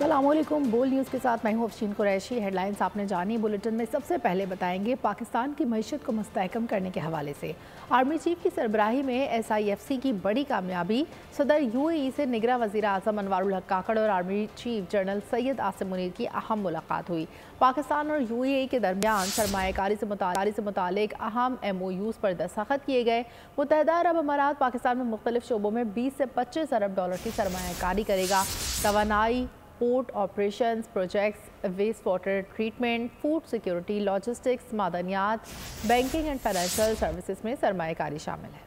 अस्सलामुअलैकुम। बोल न्यूज़ के साथ मैं हूं अफशीन कुरैशी। हेडलाइंस आपने जानी। बुलेटिन में सबसे पहले बताएंगे पाकिस्तान की मईशत को मुस्तहकम करने के हवाले से आर्मी चीफ की सरबराही में SIFC की बड़ी कामयाबी। सदर UAE से निगरां वज़ीर आज़म अनवारुल हक काकड़ और army chief general Syed Asim Munir की अहम मुलाकात हुई। पाकिस्तान और UAE के दरमियान सरमायाकारी से मुतालिक अहम MOUs पर दस्तखत किए गए। मुत्तहदा अरब अमारात पाकिस्तान में मुख्तलिफ शोबों में 20 से 25 अरब डॉलर की सरमायाकारी करेगा। तवानाई, port operations, projects, waste water treatment, food security, logistics, मादनियात, बैंकिंग एंड फाइनेंशियल सर्विसेज में सरमायाकारी शामिल है।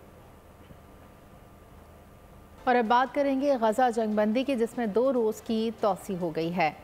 और अब बात करेंगे गजा जंगबंदी की, जिसमें 2 रोज़ की तोसी हो गई है।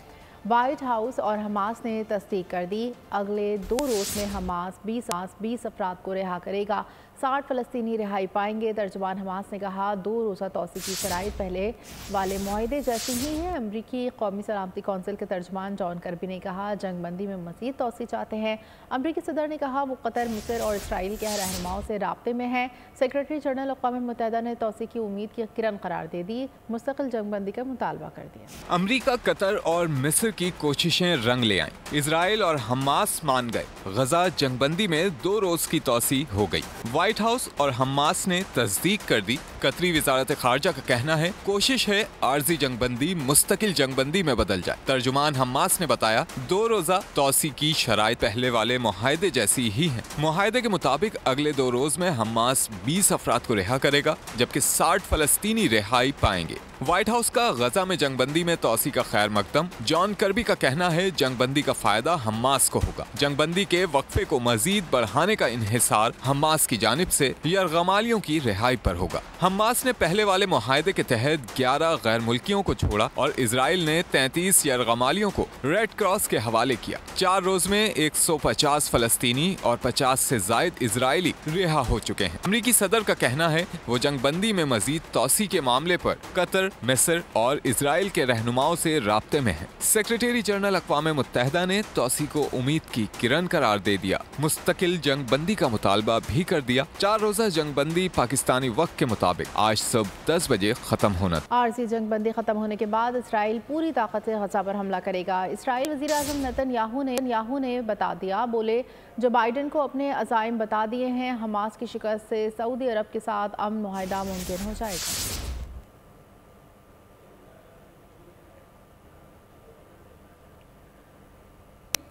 वाइट हाउस और हमास ने तस्दीक कर दी। अगले 2 रोज़ में हमास 20 अफराद को रिहा करेगा। 60 फ़लस्तीनी रिहाई पाएंगे। तर्जुमान हमास ने कहा 2 रोज़ा तोसी की शराइत पहले वाले मुआहदे जैसी ही हैं। अमरीकी कौमी सलामती कौंसिल के तर्जुमान जॉन कर्बी ने कहा जंगबंदी में मज़ीद तोसी चाहते हैं। अमरीकी सदर ने कहा वो कतर, मिस्र और इसराइल के रहनुमाओं से राब्ते में हैं। सेक्रेटरी जनरल अक़वाम मुत्तहिदा ने तोसी की उम्मीद की किरण करार दे दी। मुस्तकिल जंगबंदी का मुतालबा कर दिया। अमरीका, कतर और मिस्र की कोशिशें रंग ले आईं। इजराइल और हमास मान गए। गजा जंगबंदी में 2 रोज की तोसी हो गई। व्हाइट हाउस और हमास ने तस्दीक कर दी। कतरी वजारत खारजा का कहना है कोशिश है आर्जी जंगबंदी मुस्तकिल जंगबंदी में बदल जाए। तर्जुमान हमास ने बताया 2 रोजा तोसी की शराइत पहले वाले मुआहदे जैसी ही है। मुआहदे के मुताबिक अगले 2 रोज में हमास 20 अफराद को रिहा करेगा, जबकि 60 फलस्तीनी रिहाई पाएंगे। व्हाइट हाउस का गजा में जंगबंदी में तोसी का खैर मकदम। जॉन कर्बी का कहना है जंगबंदी का फायदा हमास को होगा। जंगबंदी के वक्फे को मजीद बढ़ाने का इन्हिसार हमास की जानिब से यरगमालियों की रिहाई पर होगा। हमास ने पहले वाले मुआहदे के तहत 11 गैर मुल्कियों को छोड़ा और इजराइल ने 33 यरगमालियों को रेड क्रॉस के हवाले किया। 4 रोज में 150 फलस्तीनी और 50 से जायद इजरायली रिहा हो चुके हैं। अमरीकी सदर का कहना है वो जंगबंदी में मजीद तोसी के मामले पर कतर, मिस्र और इजराइल के रहनुमाओं से राब्ते में है। सेक्रेटरी जनरल अक़वाम मुत्तहिदा ने तोसी को उम्मीद की किरण करार दे दिया। मुस्तकिल जंगबंदी का मुतालबा भी कर दिया। 4 रोजा जंगबंदी पाकिस्तानी वक्त के मुताबिक आज सुबह 10 बजे खत्म होना। आर्जी जंगबंदी खत्म होने के बाद इसराइल पूरी ताकत से गजा पर हमला करेगा। इसराइल वज़ीर आज़म नेतन्याहू ने बता दिया, बोले जो बाइडन को अपने अज़ाइम बता दिए हैं, हमास की शिकस्त से सऊदी अरब के साथ अमन मुआहदा मुमकिन हो जाएगा।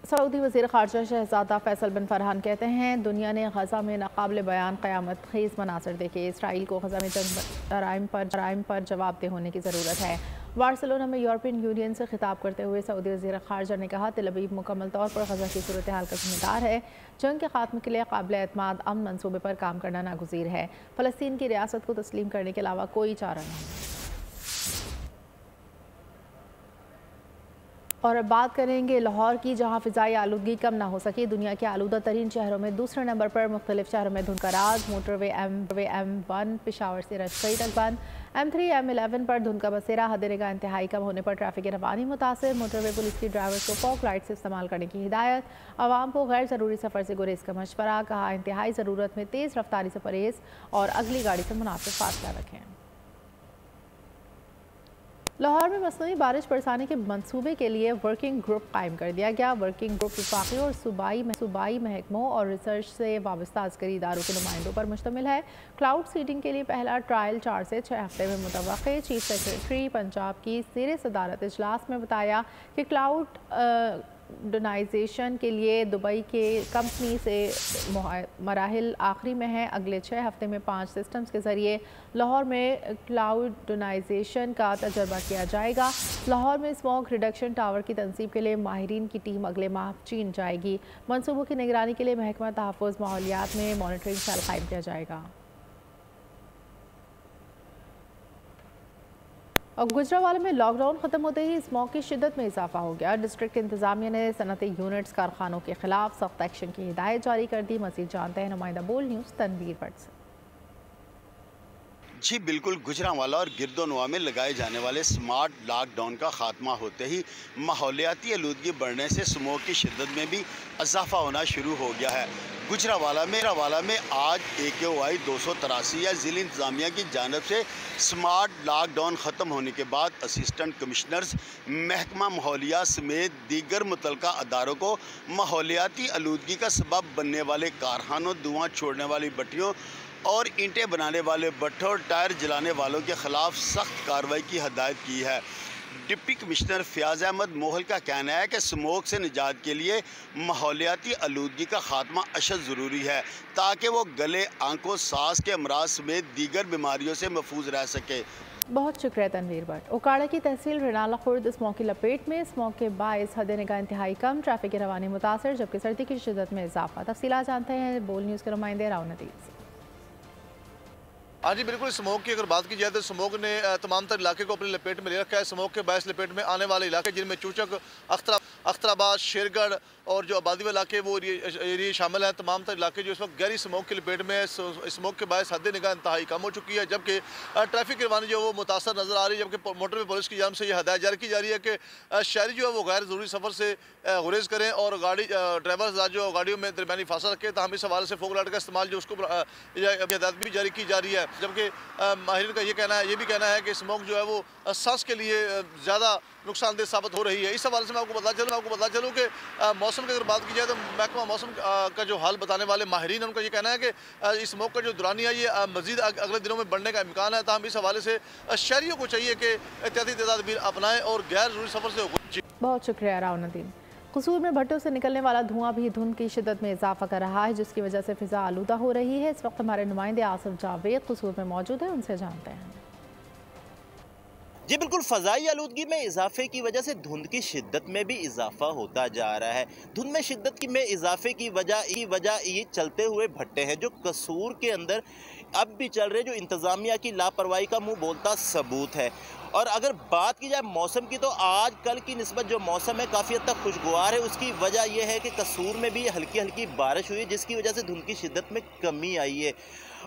सऊदी वज़ीर ख़ारजा शहज़ादा फैसल बिन फरहान कहते हैं दुनिया ने गजा में नाकाबिल बयान क़यामत ख़ेज़ मनासर देखे। इसराइल को गजा में जराइम पर जवाबदेह होने की ज़रूरत है। बार्सिलोना में यूरोपियन यूनियन से खिताब करते हुए सऊदी वज़ीर ख़ारजा ने कहा तेल अवीव मुकम्मल तौर पर गजा की सूरत हाल का ज़िम्मेदार है। जंग के खात्मे के लिए काबिल एतमाद अमन मंसूबे पर काम करना नागुज़ीर है। फ़लस्तीन की रियासत को तस्लीम करने के अलावा कोई चारा नहीं। और अब बात करेंगे लाहौर की, जहां फ़िज़ाई आलूदगी कम ना हो सकी। दुनिया के आलूदा तरीन शहरों में दूसरे नंबर पर मुख्तलिफ शहरों में धुंध का राज। मोटरवे M1 पेशावर से रजकई तक बंद। M3 M11 पर धुंध का बसेरा। हद निगाह इंतहाई कम होने पर ट्रैफिक की रवानी मुतासिर। मोटरवे पुलिस की ड्राइवर्स को फॉग लाइट से इस्तेमाल करने की हिदायत। आवाम को गैर ज़रूरी सफ़र से गुरेज का मशवरा। कहा इंतहाई ज़रूरत में तेज़ रफ्तारी से परहेज़ और अगली गाड़ी से मुनासिब फासला रखें। लाहौर में मसनूई बारिश बरसाने के मंसूबे के लिए वर्किंग ग्रुप कायम कर दिया गया। वर्किंग ग्रुप वफाकी और सूबाई महकमों और रिसर्च से वाबस्ता अस्करी इदारों के नुमाइंदों पर मुश्तमिल है। क्लाउड सीडिंग के लिए पहला ट्रायल 4 से 6 हफ्ते में मुतवक्के। चीफ सेक्रेटरी पंजाब की ज़ेर सदारत इजलास में बताया कि क्लाउड डोनाइजेशन के लिए दुबई के कंपनी से मराहिल आखिरी में है। अगले 6 हफ्ते में 5 सिस्टम्स के ज़रिए लाहौर में क्लाउड डोनाइजेशन का तजर्बा किया जाएगा। लाहौर में स्मॉग रिडक्शन टावर की तनसीब के लिए माहिरीन की टीम अगले माह चीन जाएगी। मनसूबों की निगरानी के लिए महकमा तहफ़्फ़ुज़ माहौलियात में मॉनिटरिंग सेल कायम किया जाएगा। और गुजरावाला में लॉकडाउन ख़त्म होते ही स्मॉग की शिद्दत में इजाफा हो गया। डिस्ट्रिक्ट इंतजामिया ने सनती यूनिट्स कारखानों के खिलाफ सख्त एक्शन की हिदायत जारी कर दी। मज़ीद जानते हैं नुमाइंदा बोल न्यूज़ तनवीर भट्ट से। जी बिल्कुल, गुजरांवाला और गिरदोनवा में लगाए जाने वाले स्मार्ट लॉकडाउन का खात्मा होते ही माहौलियाती आलूदगी बढ़ने से स्मोक की शिद्दत में भी इजाफा होना शुरू हो गया है। गुजरावाला में आज AKOI 283 या ज़िला इंतज़ामिया की जानिब से स्मार्ट लॉकडाउन ख़त्म होने के बाद असिस्टेंट कमिश्नर्स महकमा माहौलियात समेत दीगर मुतल्लिका अदारों को माहौलियाती आलूदगी का सबब बनने वाले कारखानों, धुआं छोड़ने वाली भट्टियों और ईंटें बनाने वाले भट्ठों और टायर जलाने वालों के ख़िलाफ़ सख्त कार्रवाई की हदायत की है। डिप्टी कमिश्नर फयाज़ अहमद मोहल का कहना है कि स्मोक से निजात के लिए माहौलियाती आलूदगी का खात्मा अशद ज़रूरी है ताकि वो गले, आंखों, सांस के अमराज समेत दीगर बीमारियों से महफूज रह सके। बहुत शुक्रिया तनवीर भट्ट। उकाड़ा की तहसील रनाला खुर्द स्मोक की लपेट में, स्मोक के बायस हद निगाह इंतहाई कम, ट्रैफिक की रवानी मुतासर, जबकि सर्दी की शिद्दत में इजाफा। तफसीलात जानते हैं बोल न्यूज़ के नुमाइंदे राव नदीर से। हाँ जी बिल्कुल, स्मोक की अगर बात की जाए तो स्मोक ने तमाम तर इलाके को अपनी लपेट में ले रखा है। स्मोक के बायस लपेट में आने वाले इलाके जिनमें चूचक, अख्तराबाद, शेरगढ़ और जो आबादी वाले इलाके वो एरिया शामिल हैं। तमाम तर इलाके जो इस वक्त गहरी स्मोक की लपेट में है। स्मोक के बायस हद निगाह इंतहाई कम हो चुकी है, जबकि ट्रैफिक की रवानी जो वो मुतासर नज़र आ रही है। जबकि मोटरवे पुलिस की जानिब से यह हदायत जारी की जा रही है कि शहरी जो है वो गैर ज़रूरी सफ़र से गुरेज करें और गाड़ी ड्राइवर जो गाड़ियों में दरमियानी फासला रखें। तो हम इस हवाले से फोक लाइट का इस्तेमाल जो उसको हदायत भी जारी की जा रही है। जबकि माहिरीन का ये भी कहना है कि स्मोक जो है वो सांस के लिए ज़्यादा नुकसानदेह साबित हो रही है। इस हवाले से मैं आपको बता चलूँ कि मौसम की अगर बात की जाए तो महकमा मौसम का जो हाल बताने वाले माहिरीन उनका ये कहना है कि इस स्मोक का जो दुरानिया ये मज़ीद अगले दिनों में बढ़ने का इम्कान है। ताहम इस हवाले से शहरियों को चाहिए कि एहतियाती तदाबीर अपनाएं और गैर ज़रूरी सफ़र से। बहुत शुक्रिया राव नदीम। कसूर में भट्टों से निकलने वाला धुआं भी धुंध की शिद्दत में इजाफा कर रहा है, जिसकी वजह से फिजा आलूदा हो रही है। इस वक्त हमारे नुमाइंदे आसिफ जावेद कसूर में मौजूद है, उनसे जानते हैं। जी बिल्कुल, फ़ज़ाई आलूदगी में इजाफे की वजह से धुंध की शिद्दत में भी इजाफा होता जा रहा है। धुंध में शिद्दत में इजाफे की वजह ये चलते हुए भट्टे हैं जो कसूर के अंदर अब भी चल रहे, जो इंतज़ामिया की लापरवाही का मुंह बोलता सबूत है। और अगर बात की जाए मौसम की, तो आज कल की निस्बत जो मौसम है काफ़ी हद तक खुशगवार है। उसकी वजह यह है कि कसूर में भी हल्की हल्की बारिश हुई है, जिसकी वजह से धुंध की शिद्दत में कमी आई है।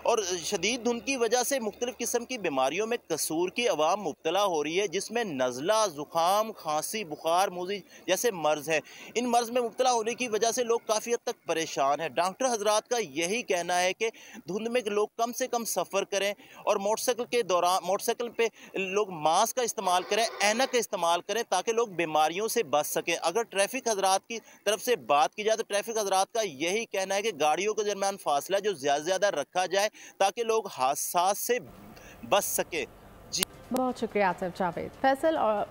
और शदीद धुंध की वजह से मुख्तलिफ़ किस्म की बीमारियों में कसूर की अवाम मुब्तला हो रही है, जिसमें नज़ला, ज़ुकाम, खांसी, बुखार, मूजी जैसे मर्ज़ हैं। इन मर्ज़ में मुब्तला होने की वजह से लोग काफ़ी हद तक परेशान हैं। डॉक्टर हजरात का यही कहना है कि धुंध में लोग कम से कम सफ़र करें और मोटरसाइकिल पे लोग मास्क का इस्तेमाल करें, ऐनक का इस्तेमाल करें, ताकि लोग बीमारियों से बच सकें। अगर ट्रैफिक हजरात की तरफ से बात की जाए तो ट्रैफिक हजरात का यही कहना है कि गाड़ियों के दरमियान फासला जो ज़्यादा से ज़्यादा रखा जाए ताकि लोग हादसा से बच सके। जी बहुत शुक्रिया आसिफ जावेद।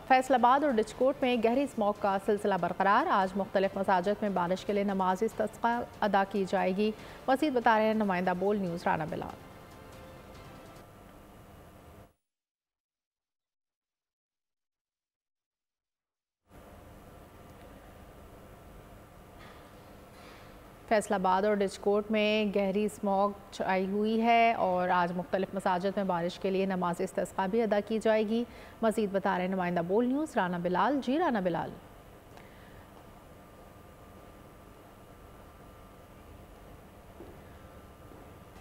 फैसलाबाद और डिचकोट में गहरी स्मोक का सिलसिला बरकरार। आज मुख्तलिफ मसाजिद में बारिश के लिए नमाज इस्तिस्क़ा अदा की जाएगी। मज़ीद बता रहे हैं नुमाइंदा बोल न्यूज़ राना बिलाल। फैसलाबाद और डिचकोट में गहरी स्मॉग छाई हुई है और आज मुख्तलिफ मसाजिद में बारिश के लिए नमाज इस्तिस्क़ा भी अदा की जाएगी। मज़ीद बता रहे हैं नुमाइंदा बोल न्यूज़ राना बिलाल। जी Rana Bilal.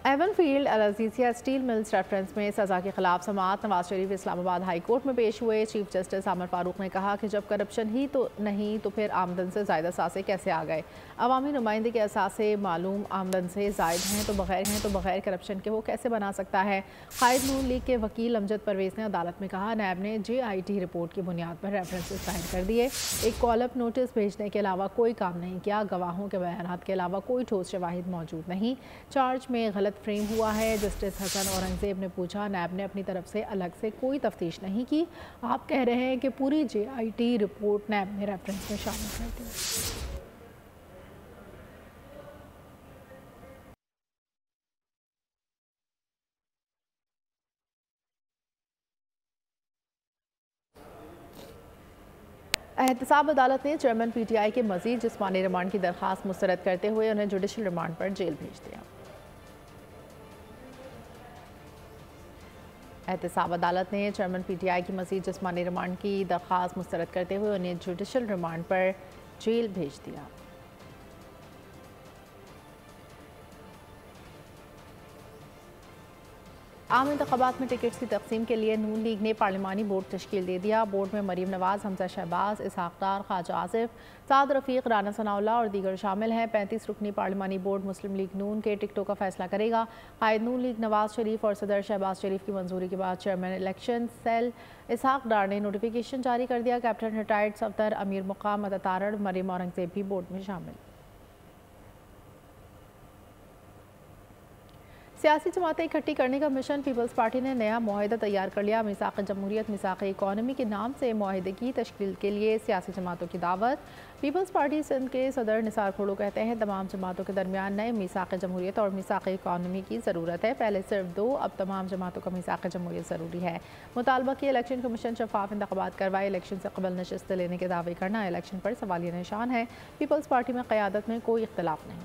Avenfield Al Azizia steel mills reference में सज़ा के खिलाफ समाअत नवाज शरीफ इस्लामाबाद हाई कोर्ट में पेश हुए। चीफ जस्टिस आमिर फारूक ने कहा कि जब करप्शन ही तो नहीं तो फिर आमदन से ज़ायद असासे कैसे आ गए। अवामी नुमाइंदे के असासे मालूम आमदन से ज़ायद हैं तो बग़ैर करप्शन के वो कैसे बना सकता है। कायद नून लीग के वकील अमजद परवेज़ ने अदालत में कहा नैब ने JIT रिपोर्ट की बुनियाद पर रेफरेंसेस जाहिर कर दिए। एक कॉलअप नोटिस भेजने के अलावा कोई काम नहीं किया। गवाहों के बयानात के अलावा कोई ठोस शवाहिद मौजूद नहीं। चार्ज में गलत फ्रेम हुआ है। जस्टिस हसन औरंगजेब ने पूछा नैब ने अपनी तरफ से अलग से कोई तफ्तीश नहीं की। आप कह रहे हैं कि पूरी JIT रिपोर्ट नैब ने रेफरेंस में शामिल कर दी। एहतसाब अदालत ने चेयरमैन PTI के मजीद जिस्मानी रिमांड की दरख्वास्त मुस्तरद करते हुए उन्हें जुडिशल रिमांड पर जेल भेज दिया। एहतसाब अदालत ने चेयरमैन PTI की मजीद जिस्मानी रिमांड की दरख्वास्त मुस्तरद करते हुए उन्हें जुडिशल रिमांड पर जेल भेज दिया। आम इंतखाबात में टिकट्स की तकसीम के लिए नून लीग ने पार्लिमानी बोर्ड तश्कील दे दिया। बोर्ड में मरीम नवाज, हमजा शहबाज, इसहाक डार, ख्वाजा आसिफ, साद रफ़ीक, राना सनाउल्लाह और दीगर शामिल हैं। 35 रुकनी पार्लिमानी बोर्ड मुस्लिम लीग नून के टिकटों का फैसला करेगा। कायद नून लीग नवाज शरीफ और सदर शहबाज शरीफ की मंजूरी के बाद चेयरमैन इलेक्शन सेल इसहाक डार ने नोटिफिकेशन जारी कर दिया। कैप्टन रिटायर्ड सफदर, अमीर मुकाम, अतारड़, मरीम औरंगजेब भी बोर्ड में शामिल। सियासी जमातें इकट्ठी करने का मिशन पीपल्स पार्टी ने नया मुआहिदा तैयार कर लिया। मिसाक़ जमहूरियत, मिसाक़ इकॉनमी के नाम से मुआहिदे की तश्कील के लिए सियासी जमातों की दावत। पीपल्स पार्टी सिंध के सदर निसार खोड़ो कहते हैं तमाम जमातों के दरमियान नए मिसाक़ जमहूरियत और मिसाक़ इकॉनमी की ज़रूरत है। पहले सिर्फ 2, अब तमाम जमातों का मिसाक़ जमहूरियत ज़रूरी है। मुतालबा की इलेक्शन कमीशन शफाफ इंतखाबात करवाए, इलेक्शन से कबल नशस्त लेने के दावे करना इलेक्शन पर सवालिया निशान है। पीपल्स पार्टी में क़यादत में कोई इख्तलाफ नहीं।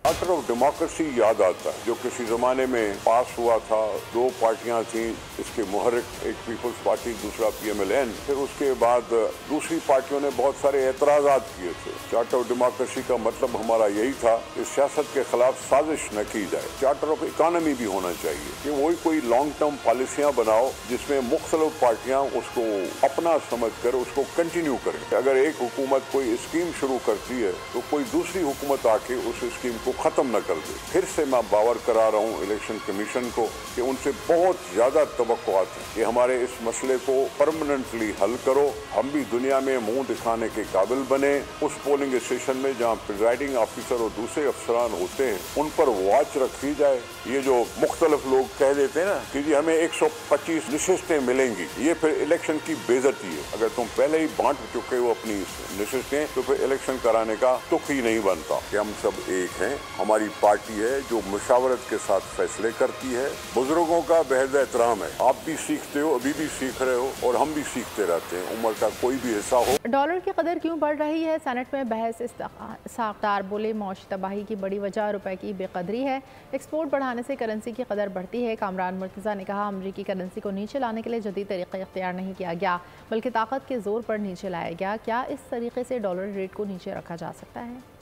चार्टर ऑफ डेमोक्रेसी याद आता है जो किसी ज़माने में पास हुआ था। 2 पार्टियां थीं, इसके मुहर्रिक एक पीपल्स पार्टी, दूसरा PMLN। फिर उसके बाद दूसरी पार्टियों ने बहुत सारे एतराज़ात किए थे। चार्टर ऑफ डेमोक्रेसी का मतलब हमारा यही था कि सियासत के खिलाफ साजिश न की जाए। चार्टर ऑफ इकॉनमी भी होना चाहिए कि वही कोई लॉन्ग टर्म पॉलिसियाँ बनाओ जिसमें मुख्तलिफ पार्टियाँ उसको अपना समझ कर उसको कंटिन्यू करें। अगर एक हुकूमत कोई स्कीम शुरू करती है तो कोई दूसरी हुकूमत आके उस स्कीम को खत्म न कर दे। फिर से मैं बावर करा रहा हूँ इलेक्शन कमीशन को कि उनसे बहुत ज्यादा तवक्कुआत है कि हमारे इस मसले को परमानेंटली हल करो। हम भी दुनिया में मुंह दिखाने के काबिल बने। उस पोलिंग स्टेशन में जहाँ प्रिजाइडिंग ऑफिसर और दूसरे अफसरान होते हैं उन पर वॉच रखी जाए। ये जो मुख्तलिफ लोग कह देते हैं ना कि जी हमें 125 नशिस्तें मिलेंगी, ये फिर इलेक्शन की बेइज्जती है। अगर तुम पहले ही बांट चुके हो अपनी नशिस्तें तो फिर इलेक्शन कराने का तुक ही नहीं बनता। कि हम सब एक हैं, हमारी पार्टी है जो मुशावरत के साथ फैसले करती है। बुजुर्गों का बेहद एहतराम है। आप भी सीखते हो, अभी भी सीख रहे हो और हम भी सीखते रहते हैं, उम्र का कोई भी हिस्सा हो। डॉलर की कदर क्यों बढ़ रही है? सेनेट में बहस। इसहाक डार बोले मौशी तबाही की बड़ी वजह रुपए की बेकदरी है। एक्सपोर्ट बढ़ाने से करेंसी की कदर बढ़ती है। कामरान मुर्तज़ा ने कहा अमरीकी करेंसी को नीचे लाने के लिए जदीद तरीका इख्तियार नहीं किया गया बल्कि ताकत के जोर पर नीचे लाया गया। क्या इस तरीके से डॉलर रेट को नीचे रखा जा सकता है?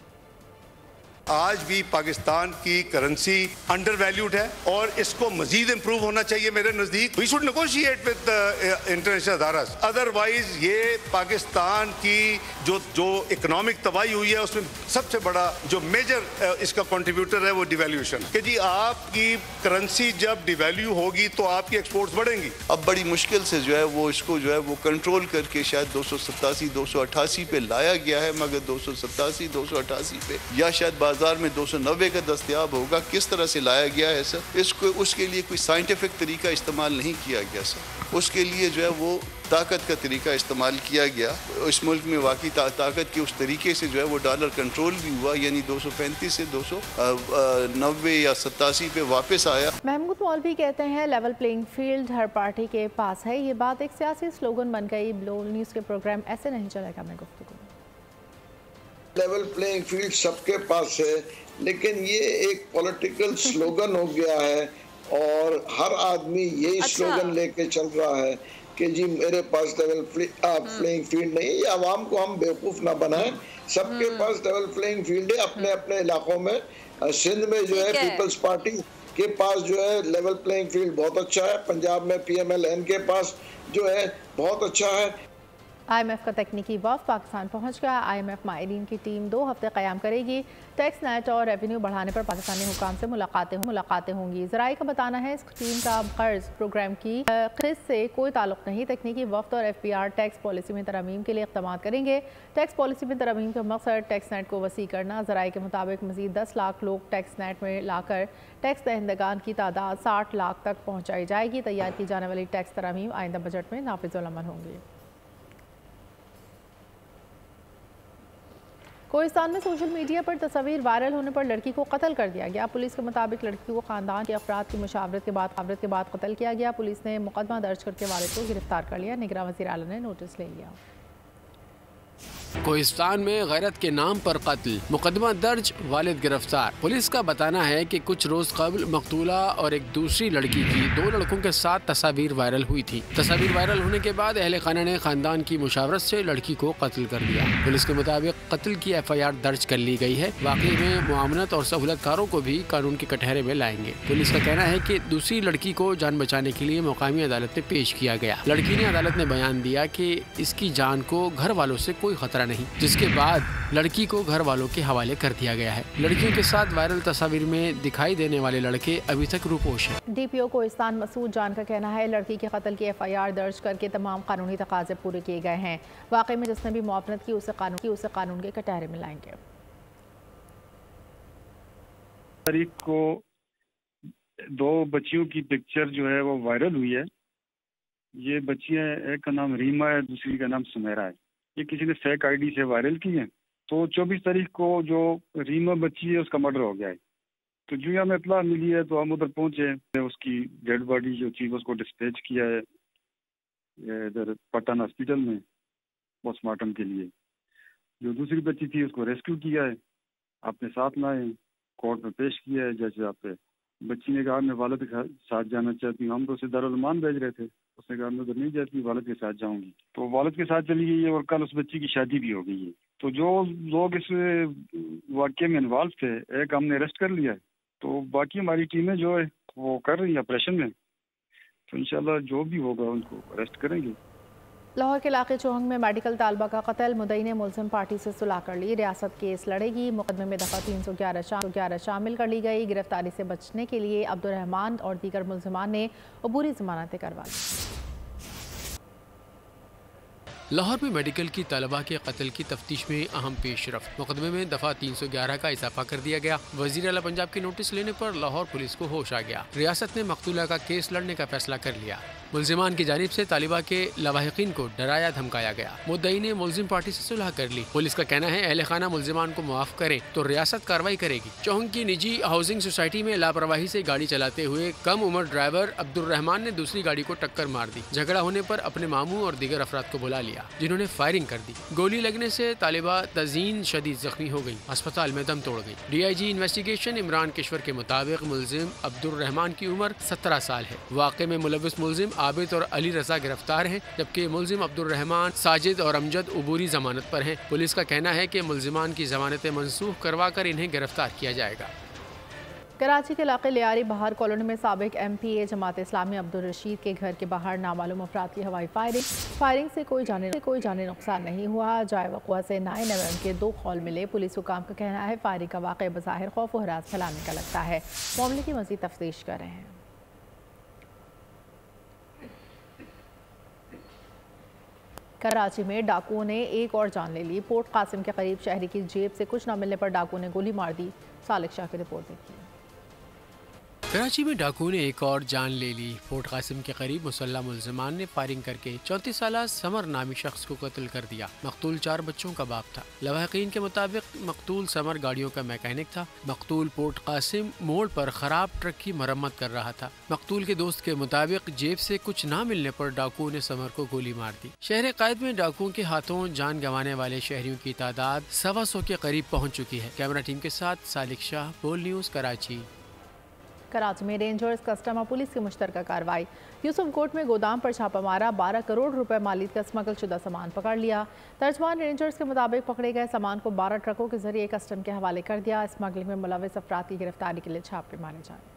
आज भी पाकिस्तान की करेंसी अंडर वैल्यूड है और इसको मजीद इम्प्रूव होना चाहिए। मेरे नजदीक we should negotiate with international अदारास, अदरवाइज ये पाकिस्तान की जो इकोनॉमिक तबाही हुई है उसमें सबसे बड़ा जो मेजर इसका कंट्रीब्यूटर है वो डिवैल्यूएशन। कि जी आपकी करेंसी जब डिवैल्यू होगी तो आपकी एक्सपोर्ट्स बढ़ेंगी। अब बड़ी मुश्किल से जो है वो इसको जो है वो कंट्रोल करके शायद 287 288 पे लाया गया है, मगर 287 288 पे या शायद बाजार में 290 का दस्तयाब होगा। किस तरह से लाया गया है सर, इसको उसके लिए कोई साइंटिफिक तरीका इस्तेमाल नहीं किया गया सर। उसके लिए जो है वो ताकत का तरीका इस्तेमाल किया गया। इस मुल्क में वाकई ताकत के उस तरीके से जो है वो डॉलर कंट्रोल भी हुआ, यानी 235 से 290 या 87 पे वापस आया। महमूद मौलवी कहते हैं लेवल प्लेइंग फील्ड हर पार्टी के पास है। ये बात एक सियासी स्लोगन बन गई। ब्लो न्यूज़ के प्रोग्राम ऐसे नहीं चलेगा में गुफ्तगू। लेवल प्लेइंग फील्ड सबके पास है, लेकिन ये एक पॉलिटिकल स्लोगन हो गया है और हर आदमी यही स्लोगन लेके चल रहा है कि जी मेरे पास लेवल प्लेइंग फील्ड नहीं। ये आवाम को हम बेवकूफ़ ना बनाएं। सबके पास लेवल प्लेइंग फील्ड है अपने अपने इलाकों में। सिंध में जो है पीपल्स पार्टी के पास जो है लेवल प्लेइंग फील्ड बहुत अच्छा है। पंजाब में PMLN के पास जो है बहुत अच्छा है। IMF का तकनीकी वफ़द पाकिस्तान पहुंच गया। IMF माहिरीन की टीम 2 हफ्ते क़याम करेगी। टैक्स नेट और रेवेन्यू बढ़ाने पर पाकिस्तानी हुकाम से मुलाकातें होंगी। ज़राए का बताना है इस टीम का कर्ज प्रोग्राम की क़िस्त से कोई ताल्लुक़ नहीं। तकनीकी वफ़द और FBR टैक्स पॉलिसी में तरमीम के लिए इक़दाम करेंगे। टैक्स पॉलिसी में तरमीम का मकसद टैक्स नेट को वसी करना। ज़राए के मुताबिक मज़ीद 10 लाख लोग टैक्स नेट में लाकर टैक्स दहिंदगान की तादाद 60 लाख तक पहुँचाई जाएगी। तैयार की जाने वाली टैक्स तरमीम आइंदा बजट में नाफिज़ुल अमल होंगी। कोहिस्तान में सोशल मीडिया पर तस्वीर वायरल होने पर लड़की को कत्ल कर दिया गया। पुलिस के मुताबिक लड़की को खानदान के अफराद की मुशावरत के बाद कत्ल किया गया। पुलिस ने मुकदमा दर्ज करके वालिद को गिरफ्तार कर लिया। निगरान वज़ीर आला ने नोटिस ले लिया। कोहिस्तान में गैरत के नाम पर कत्ल, मुकदमा दर्ज, वालिद गिरफ्तार। पुलिस का बताना है कि कुछ रोज कबल मकतूला और एक दूसरी लड़की की 2 लड़कों के साथ तस्वीर वायरल हुई थी। तस्वीर वायरल होने के बाद अहले खाना ने खानदान की मुशावरत से लड़की को कत्ल कर दिया। पुलिस के मुताबिक कत्ल की FIR दर्ज कर ली गई है। वाकई में मुआवनत और सहूलतकारों को भी कानून के कटहरे में लाएंगे। पुलिस का कहना है कि दूसरी लड़की को जान बचाने के लिए मुकामी अदालत में पेश किया गया। लड़की ने अदालत में बयान दिया कि इसकी जान को घर वालों से कोई खतरा नहीं, जिसके बाद लड़की को घर वालों के हवाले कर दिया गया है। लड़कियों के साथ वायरल तस्वीर में दिखाई देने वाले लड़के अभी तक रूपोश हैं। DPO कोहिस्तान मसूद जान का कहना है लड़की के कत्ल की FIR दर्ज करके तमाम कानूनी तकाजे पूरे किए गए हैं। वाकई में जिसने भी मुआवनत की उसे कानून के कटहरे में लाएंगे। तारीख को 2 बच्चियों की पिक्चर जो है वो वायरल हुई है। ये बच्चियां, एक का नाम रीमा है, दूसरी का नाम सुमेरा है। ये किसी ने फेक ID से वायरल की है। तो 24 तारीख को जो रीमा बच्ची है उसका मर्डर हो गया है। तो जो हमें इत्तला मिली है तो हम उधर पहुंचे। उसकी डेड बॉडी जो थी उसको डिस्पैच किया है इधर पटन हॉस्पिटल में पोस्टमार्टम के लिए। जो दूसरी बच्ची थी उसको रेस्क्यू किया है, अपने साथ लाए, कोर्ट में पेश किया है जज साहब पे। बच्ची ने कहा मैं वालिद के साथ जाना चाहती हूँ। हम तो उसे दारुल-उलूम भेज रहे थे, उसने कहा मैं उधर नहीं जाती, वालिद के साथ जाऊंगी। तो वालिद के साथ चली गई है और कल उस बच्ची की शादी भी हो गई है। तो जो लोग इस वाक़े में इन्वॉल्व थे, एक हमने अरेस्ट कर लिया है। तो बाकी हमारी टीमें जो है वो कर रही है ऑपरेशन में। तो इंशाल्लाह जो भी होगा उनको अरेस्ट करेंगे। लाहौर के इलाके चौहंग में मेडिकल तालबा का कत्ल, मुद्दई ने मुलजिम पार्टी से सुलह कर ली। रियासत केस लड़ेगी। मुकदमे में दफ़ा 311 शामिल कर ली गई। गिरफ्तारी से बचने के लिए अब्दुर्रहमान और दीगर मुलजिमान ने अबूरी जमानतें करवा ली। लाहौर में मेडिकल की तलबा के कत्ल की तफ्तीश में अहम पेशरफ, मुकदमे में दफ़ा 311 का इजाफा कर दिया गया। वज़ीर आला पंजाब की नोटिस लेने पर लाहौर पुलिस को होश आ गया। रियासत ने मकतूला का केस लड़ने का फैसला कर लिया। मुलजिमान की जानिब से तालिबा के लवाहिकीन को डराया धमकाया गया। मुद्दई ने मुलजिम पार्टी से सुलह कर ली। पुलिस का कहना है अहले खाना मुलजिमान को मुआफ करे तो रियासत कार्रवाई करेगी। चौहंग की निजी हाउसिंग सोसाइटी में लापरवाही से गाड़ी चलाते हुए कम उम्र ड्राइवर अब्दुर्रहमान ने दूसरी गाड़ी को टक्कर मार दी। झगड़ा होने पर अपने मामू और दीगर अफराद को बुला लिया, जिन्होंने फायरिंग कर दी। गोली लगने से तालिबा तज़ीन शदीद जख्मी हो गई, अस्पताल में दम तोड़ गई। DIG इन्वेस्टिगेशन इमरान किश्वर के मुताबिक मुलजिम अब्दुर्रहमान की उम्र 17 साल है। वाक़े में मुलविस मुलजिम आबिद और अली रजा गिरफ्तार हैं, जबकि मुलजिम अब्दुर्रहमान, साजिद और अमजद उबूरी जमानत पर हैं। पुलिस का कहना है कि मुलजिमान की जमानतें मनसूख करवा कर इन्हें गिरफ्तार किया जाएगा। कराची के इलाके लियारी बहार कॉलोनी में साबिक MPA जमात इस्लामी अब्दुल रशीद के घर के बाहर नामालूम अफराद की हवाई फायरिंग से कोई जानी नुकसान नहीं हुआ। जाए वक़ुआ से 9 नवंबर के 2 कॉल मिले। पुलिस हुकाम का कहना है फायरिंग का वाक़या बज़ाहिर खौफ और हरास फैलाने का लगता है। मामले की मज़ीद तफ्तीश कर रहे हैं। कराची में डाकुओं ने एक और जान ले ली। पोर्ट कासिम के करीब शहरी की जेब से कुछ न मिलने पर डाकुओं ने गोली मार दी। सालिक शाह की रिपोर्ट देखिए। कराची में डाकुओं ने एक और जान ले ली। पोर्ट कासिम के करीब मुसल्लह मुलजिमान ने फायरिंग करके 34 साला समर नामी शख्स को कत्ल कर दिया। मकतूल 4 बच्चों का बाप था। लवाहिकीन के मुताबिक मकतूल समर गाड़ियों का मैकेनिक था। मकतूल पोर्ट कासिम मोड़ पर खराब ट्रक की मरम्मत कर रहा था। मकतूल के दोस्त के मुताबिक जेब से कुछ ना मिलने पर डाकुओं ने समर को गोली मार दी। शहर कायद में डाकुओं के हाथों जान गंवाने वाले शहरियों की तादाद 125 के करीब पहुँच चुकी है। कैमरा टीम के साथ सालिक शाह, बोल न्यूज़, कराची। कराची में रेंजर्स, कस्टम और पुलिस की मुश्तरका कार्रवाई। यूसुफ कोट में गोदाम पर छापा मारा। 12 करोड़ रुपए मालियत का स्मगल शुदा सामान पकड़ लिया। तर्जमान रेंजर्स के मुताबिक पकड़े गए सामान को 12 ट्रकों के जरिए कस्टम के हवाले कर दिया। स्मगलिंग में मुलविस अफराद की गिरफ्तारी के लिए छापे मारे जाए।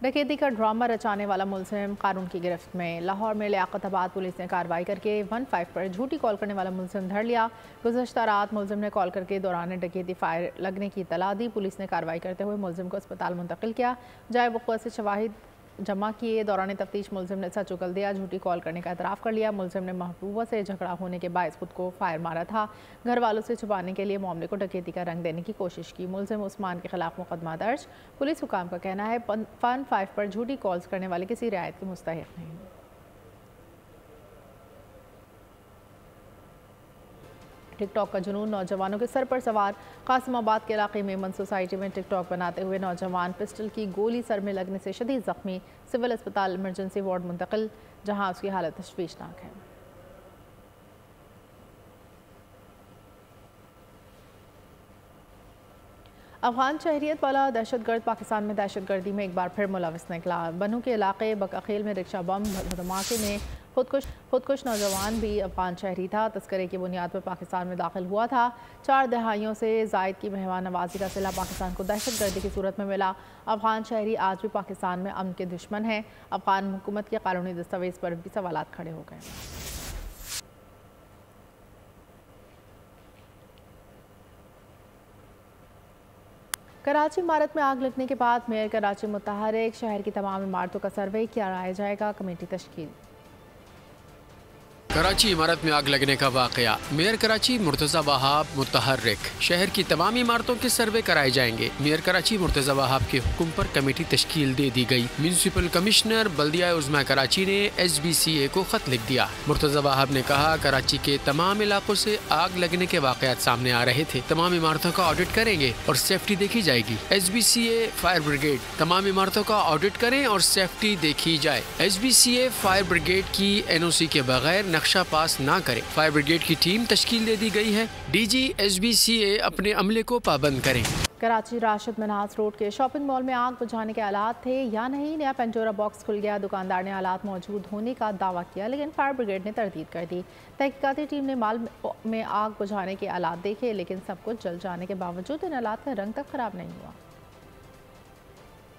डकैती का ड्रामा रचाने वाला मुलजिम कानून की गिरफ्त में। लाहौर में लियाकताबाद पुलिस ने कार्रवाई करके 15 पर झूठी कॉल करने वाला मुलजिम धर लिया। गुज़श्ता रात मुलजिम ने कॉल करके दौरान डकैती फायर लगने की इतला दी। पुलिस ने कार्रवाई करते हुए मुलजिम को अस्पताल मुंतकिल किया। जाए वक़्वा से शवाहिद जमा किए। दौरान तफ्तीश मुलजिम ने सच उगल दिया। झूठी कॉल करने का एतराफ़ कर लिया। मुलजिम ने महबूबा से झगड़ा होने के बायस खुद को फायर मारा था। घर वालों से छुपाने के लिए मामले को डकैती का रंग देने की कोशिश की। मुलजिम उस्मान के खिलाफ मुकदमा दर्ज। पुलिस हुकाम का कहना है 15 पर झूठी कॉल्स करने वाले किसी रियायत के मुस्तहिक़ नहीं। टिकटॉक का जुनून, नौजवानों के सर पर सवार। कासिमाबाद के इलाके में मन सोसाइटी में टिकटॉक बनाते हुए नौजवान पिस्टल की गोली सर में लगने से शदीद जख्मी, सिविल अस्पताल इमरजेंसी वार्ड मुंतकिल, जहां उसकी हालत तशवीशनाक है। अफगान शहरियत वाला दहशतगर्द पाकिस्तान में दहशतगर्दी में एक बार फिर मुलविस निकला। बनू के इलाके बकअखील में रिक्शा बम धमाके में खुदकुश नौजवान भी अफगान शहरी था। तस्करे की बुनियाद पर पाकिस्तान में दाखिल हुआ था। 4 दहाइयों से जायद की मेहमान नवाजी का सिला पाकिस्तान को दहशतगर्दी की सूरत में मिला। अफगान शहरी आज भी पाकिस्तान में अमन के दुश्मन हैं। अफगान हुकूमत के कानूनी दस्तावेज़ पर भी सवालात खड़े हो गए। कराची इमारत में आग लगने के बाद मेयर कराची मुतहर्रिक, शहर की तमाम इमारतों का सर्वे कराया जाएगा, कमेटी तश्कील। कराची इमारत में आग लगने का वाकया। मेयर कराची मुर्तज़ा वहाब मुतहर्रिक, शहर की तमाम इमारतों के सर्वे कराए जाएंगे। मेयर कराची मुर्तज़ा वहाब के हुक्म पर कमेटी तश्कील दे दी गई। म्यूनिसिपल कमिश्नर बल्दिया उज़्मा कराची ने SBCA को खत लिख दिया। मुर्तज़ा वहाब ने कहा, कराची के तमाम इलाकों से आग लगने के वाकयात सामने आ रहे थे। तमाम इमारतों का ऑडिट करेंगे और सेफ्टी देखी जाएगी। SBCA फायर ब्रिगेड, तमाम इमारतों का ऑडिट करें और सेफ्टी देखी जाए। SBCA फायर ब्रिगेड की NOC के बगैर नक्शा पास ना करे। फायर ब्रिगेड की टीम तश्कील दे दी गई है। DG SBCA अपने अमले को पाबंद करें। कराची राशिद मन्हास रोड के शॉपिंग मॉल में आग बुझाने के आलात थे या नहीं, नया पेंडोरा बॉक्स खुल गया। दुकानदार ने आलात मौजूद होने का दावा किया, लेकिन फायर ब्रिगेड ने तरदीद कर दी। तहकीकाती टीम ने माल में आग बुझाने के आलात देखे, लेकिन सब कुछ जल जाने के बावजूद इन आलात का रंग तक खराब नहीं हुआ।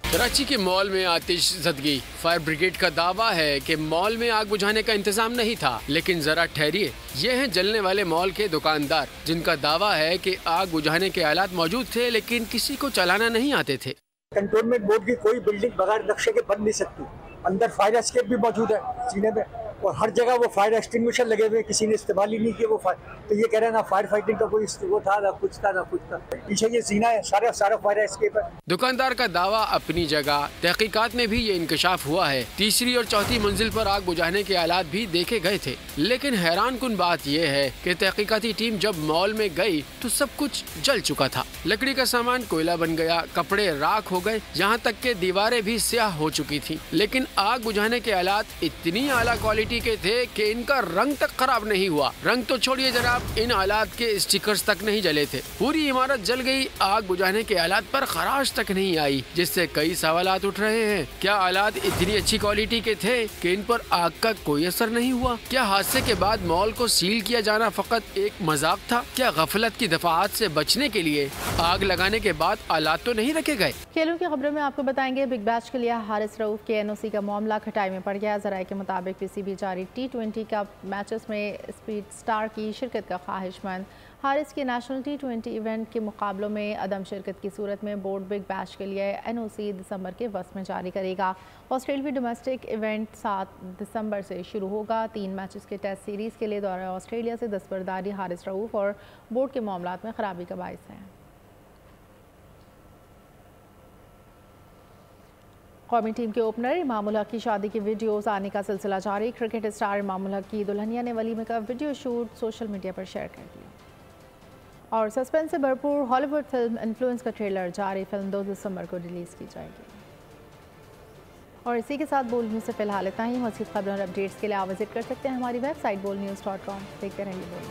कराची के मॉल में आतिश ज़दगी। फायर ब्रिगेड का दावा है कि मॉल में आग बुझाने का इंतजाम नहीं था, लेकिन जरा ठहरिए, ये हैं जलने वाले मॉल के दुकानदार, जिनका दावा है कि आग बुझाने के आलात मौजूद थे, लेकिन किसी को चलाना नहीं आते थे। कंटोनमेंट बोर्ड की कोई बिल्डिंग बगैर नक्शे के बन नहीं सकती। अंदर फायर एस्केप भी मौजूद है सीने में, और हर जगह वो फायर एक्सटिंग्विशर लगे हुए, किसी ने इस्तेमाल ही नहीं किया वो फायर। तो ये कह रहे हैं ना फायर फाइटिंग का कोई वो था, ना कुछ था, ना कुछ था। पीछे ये सीना है, सारा फायर एस्केप है। दुकानदार का दावा अपनी जगह, तहकीकात में भी ये इंकशाफ हुआ है। तीसरी और चौथी मंजिल पर आग बुझाने के आलात भी देखे गए थे, लेकिन हैरान कुन बात यह है कि तहकीकाती टीम जब मॉल में गई तो सब कुछ जल चुका था। लकड़ी का सामान कोयला बन गया, कपड़े राख हो गए, यहाँ तक के दीवारें भी स्याह हो चुकी थी। लेकिन आग बुझाने के आलात इतनी आला क्वालिटी के थे कि इनका रंग तक खराब नहीं हुआ। रंग तो छोड़िए जनाब, इन आलात के स्टिकर्स तक नहीं जले थे। पूरी इमारत जल गई। आग बुझाने के आलात पर खराश तक नहीं आई, जिससे कई सवालात उठ रहे हैं। क्या आलात इतनी अच्छी क्वालिटी के थे कि इन पर आग का कोई असर नहीं हुआ? क्या हादसे के बाद मॉल को सील किया जाना फकत एक मजाक था? क्या गफलत की दफात से बचने के लिए आग लगाने के बाद आलात तो नहीं रखे गए? खेलों की खबरों में आपको बताएंगे, बिग बैश के लिए हारिस रऊफ के NOC का मामला खटाई में पड़ गया। जराये के मुताबिक PCB जारी T20 कप मैचेस में स्पीड स्टार की शिरकत का ख्वाहिशमंद हारिस की नेशनल T20 इवेंट के मुकाबलों में अदम शिरकत की सूरत में बोर्ड बिग बैश के लिए NOC दिसंबर के वक्त में जारी करेगा। ऑस्ट्रेलियावी डोमेस्टिक इवेंट 7 दिसंबर से शुरू होगा। 3 मैचेस के टेस्ट सीरीज़ के लिए दौरा ऑस्ट्रेलिया से दस्तबरदारी हारिस रऊफ और बोर्ड के मामलात में खराबी का बाइस है। कौमी टीम के ओपनर इमामुल हक की शादी की वीडियोस आने का सिलसिला जारी। क्रिकेट स्टार इमामुल हक की दुल्हनिया ने वलीमे का वीडियो शूट सोशल मीडिया पर शेयर कर दिया। और सस्पेंस से भरपूर हॉलीवुड फिल्म इन्फ्लुएंस का ट्रेलर जारी। फिल्म 2 दिसंबर को रिलीज़ की जाएगी। और इसी के साथ बोल न्यूज़ से फिलहाल इतना ही। मज़ीद खबरों और अपडेट्स के लिए आप विजिट कर सकते हैं हमारी वेबसाइट bolnews.com। देखते रहिए बोल।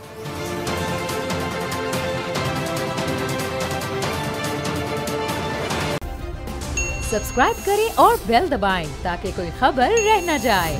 सब्सक्राइब करें और बेल दबाएं ताकि कोई खबर रह न जाए।